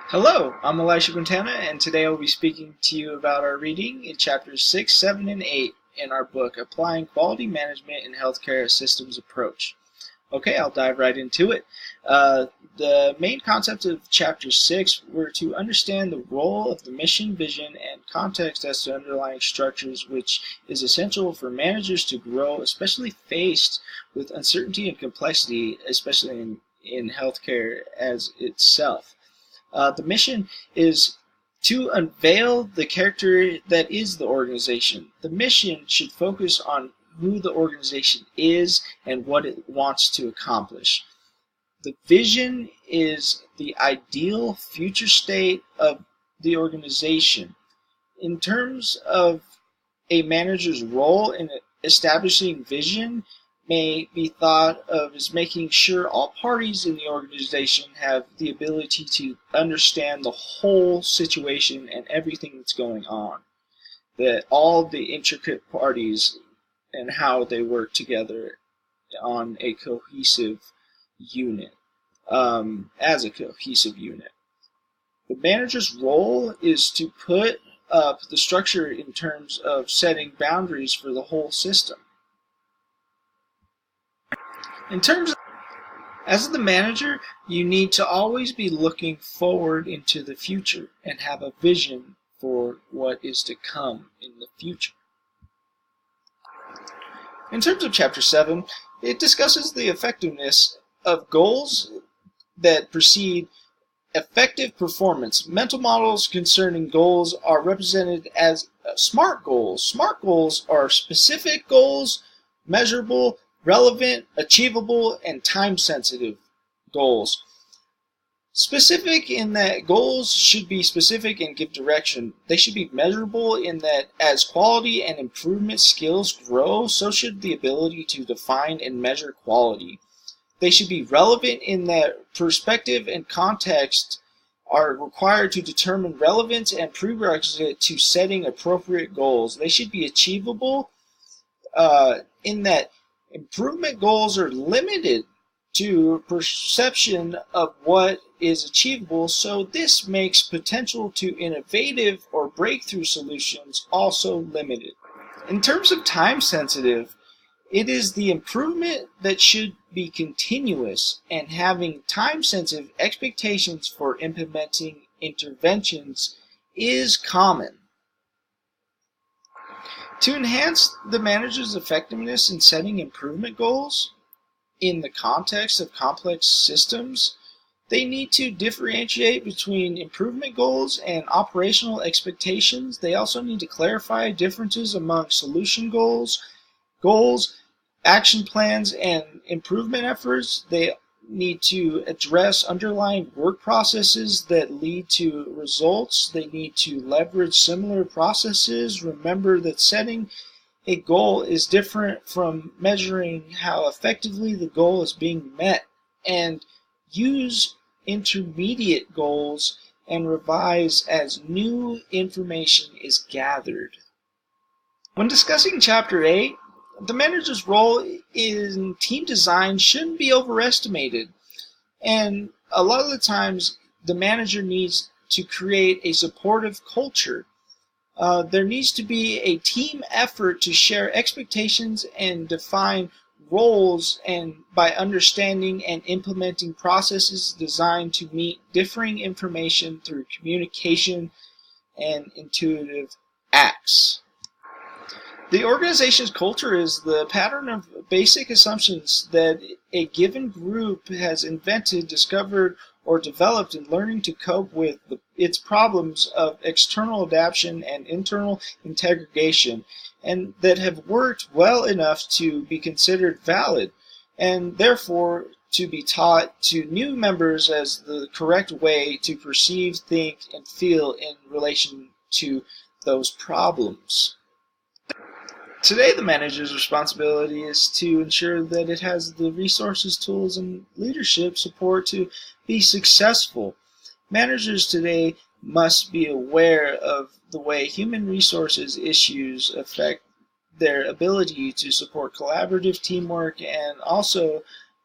Hello, I'm Elisha Quintana, and today I'll be speaking to you about our reading in chapters 6, 7, and 8 in our book, Applying Quality Management in Healthcare Systems Approach. Okay, I'll dive right into it. The main concept of chapter 6 were to understand the role of the mission, vision, and context as to underlying structures, which is essential for managers to grow, especially faced with uncertainty and complexity, especially in healthcare as itself. The mission is to unveil the character that is the organization. The mission should focus on who the organization is and what it wants to accomplish. The vision is the ideal future state of the organization. In terms of a manager's role in establishing vision, may be thought of as making sure all parties in the organization have the ability to understand the whole situation and everything that's going on. That all the intricate parties and how they work together on a cohesive unit, as a cohesive unit. The manager's role is to put up the structure in terms of setting boundaries for the whole system. In terms of, as the manager, you need to always be looking forward into the future and have a vision for what is to come in the future. In terms of Chapter 7, it discusses the effectiveness of goals that precede effective performance. Mental models concerning goals are represented as SMART goals. SMART goals are specific goals, measurable, relevant, achievable, and time-sensitive goals. Specific in that goals should be specific and give direction. They should be measurable in that as quality and improvement skills grow, so should the ability to define and measure quality. They should be relevant in that perspective and context are required to determine relevance and prerequisite to setting appropriate goals. They should be achievable in that improvement goals are limited to perception of what is achievable, so this makes potential to innovative or breakthrough solutions also limited. In terms of time sensitive, it is the improvement that should be continuous and having time sensitive expectations for implementing interventions is common. To enhance the manager's effectiveness in setting improvement goals in the context of complex systems, they need to differentiate between improvement goals and operational expectations. They also need to clarify differences among solution goals, action plans, and improvement efforts. They need to address underlying work processes that lead to results. They need to leverage similar processes. Remember that setting a goal is different from measuring how effectively the goal is being met, and use intermediate goals and revise as new information is gathered. When discussing Chapter 8, the manager's role in team design shouldn't be overestimated, and a lot of the times the manager needs to create a supportive culture. There needs to be a team effort to share expectations and define roles, and by understanding and implementing processes designed to meet differing information through communication and intuitive acts. The organization's culture is the pattern of basic assumptions that a given group has invented, discovered, or developed in learning to cope with its problems of external adaptation and internal integration, and that have worked well enough to be considered valid, and therefore to be taught to new members as the correct way to perceive, think, and feel in relation to those problems. Today, the manager's responsibility is to ensure that it has the resources, tools, and leadership support to be successful. Managers today must be aware of the way human resources issues affect their ability to support collaborative teamwork, and also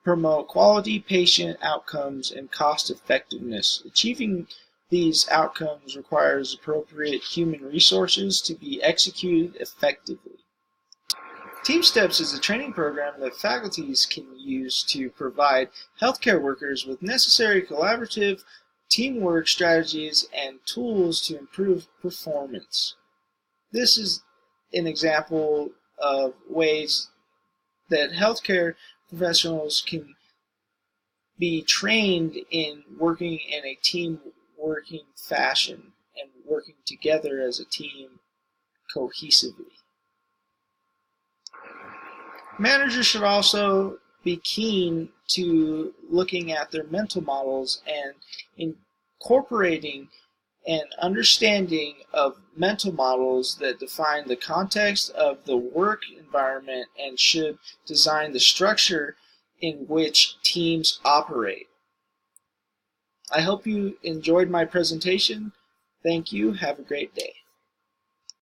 promote quality patient outcomes and cost effectiveness. Achieving these outcomes requires appropriate human resources to be executed effectively. Team Steps is a training program that faculties can use to provide healthcare workers with necessary collaborative teamwork strategies and tools to improve performance. This is an example of ways that healthcare professionals can be trained in working in a team working fashion and working together as a team cohesively. Managers should also be keen to looking at their mental models and incorporating an understanding of mental models that define the context of the work environment and should design the structure in which teams operate. I hope you enjoyed my presentation. Thank you. Have a great day.